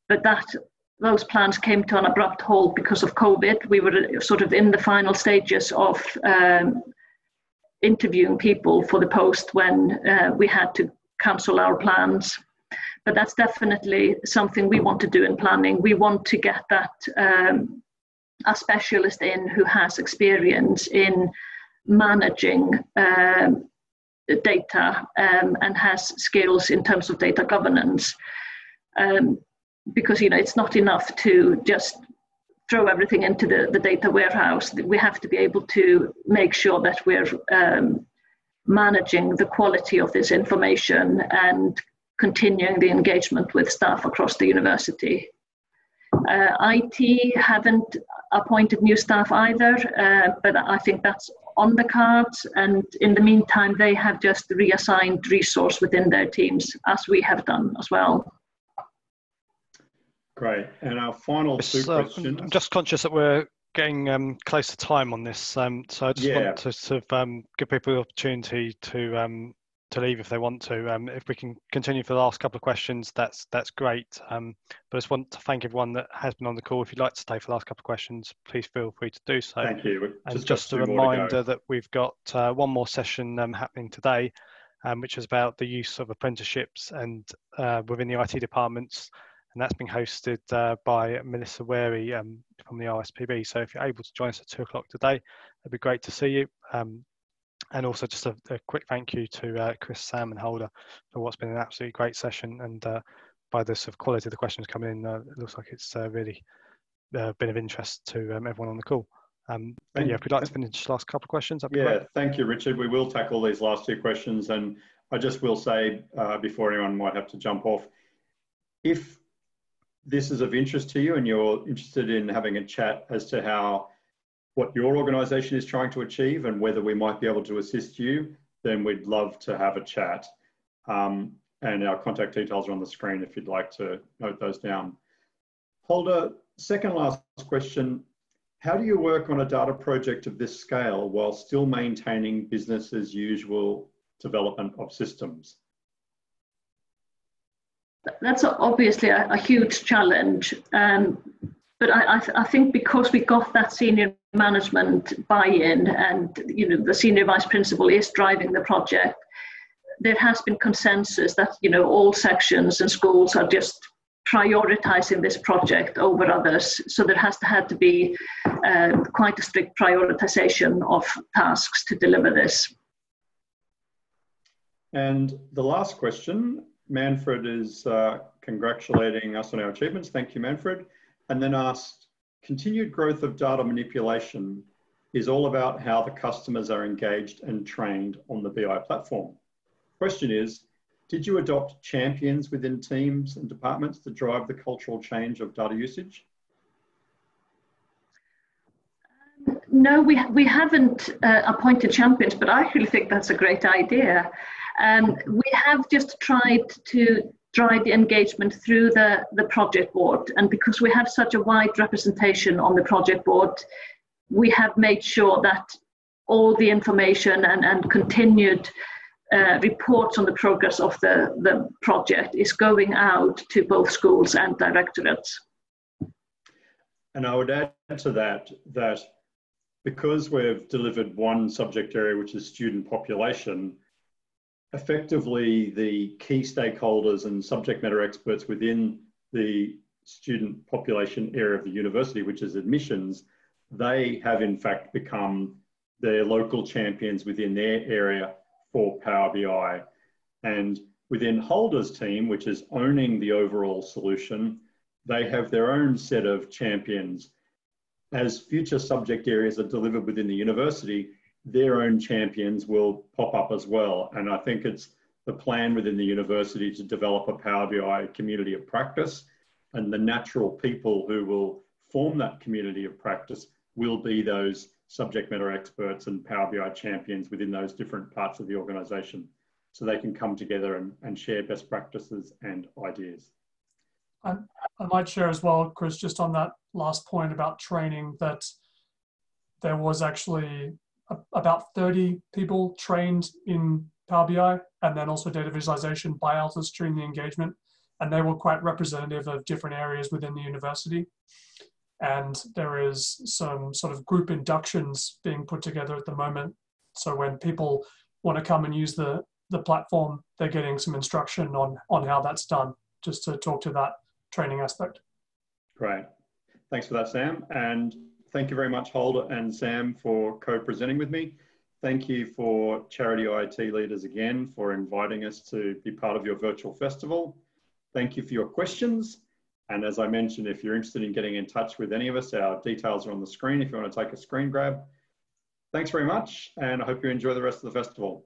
but those plans came to an abrupt halt because of COVID. We were sort of in the final stages of interviewing people for the post when we had to cancel our plans. But that's definitely something we want to do in planning. We want to get that a specialist in who has experience in managing data and has skills in terms of data governance. Because it's not enough to just throw everything into the data warehouse. We have to be able to make sure that we're managing the quality of this information and continuing the engagement with staff across the university. IT haven't appointed new staff either, but I think that's on the cards. And in the meantime, they have just reassigned resource within their teams, as we have done as well. Great. And our final two questions. I'm just conscious that we're getting close to time on this, so I just want to sort of give people the opportunity to leave if they want to. If we can continue for the last couple of questions, that's great. But I just want to thank everyone that has been on the call. If you'd like to stay for the last couple of questions, please feel free to do so. Thank you. And just a reminder that we've got one more session happening today, which is about the use of apprenticeships and within the IT departments. And that's being hosted by Melissa Wary from the RSPB. So if you're able to join us at 2 o'clock today, it'd be great to see you. And also just a quick thank you to Chris, Sam and Hulda for what's been an absolutely great session. And by the sort of quality of the questions coming in, it looks like it's really been of interest to everyone on the call. But yeah, if we'd like to finish the last couple of questions, that'd be great. Thank you, Richard. We will tackle these last two questions. And I just will say, before anyone might have to jump off, if this is of interest to you and you're interested in having a chat as to what your organisation is trying to achieve and whether we might be able to assist you, then we'd love to have a chat. And our contact details are on the screen if you'd like to note those down. Hulda, second last question. How do you work on a data project of this scale while still maintaining business as usual development of systems? That's obviously a huge challenge. But I think because we got that senior management buy-in and the senior vice principal is driving the project, there has been consensus that all sections and schools are just prioritizing this project over others. So there had to be quite a strict prioritization of tasks to deliver this. And the last question, Manfred is congratulating us on our achievements. Thank you, Manfred. And then asked, continued growth of data manipulation is all about how the customers are engaged and trained on the BI platform. Question is, did you adopt champions within teams and departments to drive the cultural change of data usage? No, we haven't appointed champions, but I actually think that's a great idea. We have just tried to drive the engagement through the project board. And because we have such a wide representation on the project board, we have made sure that all the information and continued reports on the progress of the project is going out to both schools and directorates. And I would add to that because we've delivered one subject area, which is student population, effectively the key stakeholders and subject matter experts within the student population area of the university, which is admissions, they have in fact become their local champions within their area for Power BI. And within Hulda's team, which is owning the overall solution, they have their own set of champions. As future subject areas are delivered within the university, their own champions will pop up as well. And I think it's the plan within the university to develop a Power BI community of practice, and the natural people who will form that community of practice will be those subject matter experts and Power BI champions within those different parts of the organisation, so they can come together and share best practices and ideas. I might share as well, Chris, just on that last point about training, that there was actually about 30 people trained in Power BI and then also data visualization by Altis during the engagement. And they were quite representative of different areas within the university. And there is some sort of group inductions being put together at the moment. So when people want to come and use the platform, they're getting some instruction on how that's done, just to talk to that training aspect. Great. Thanks for that, Sam. And thank you very much, Hulda and Sam, for co-presenting with me. Thank you for Charity IT Leaders again for inviting us to be part of your virtual festival. Thank you for your questions. And as I mentioned, if you're interested in getting in touch with any of us, our details are on the screen if you want to take a screen grab. Thanks very much, and I hope you enjoy the rest of the festival.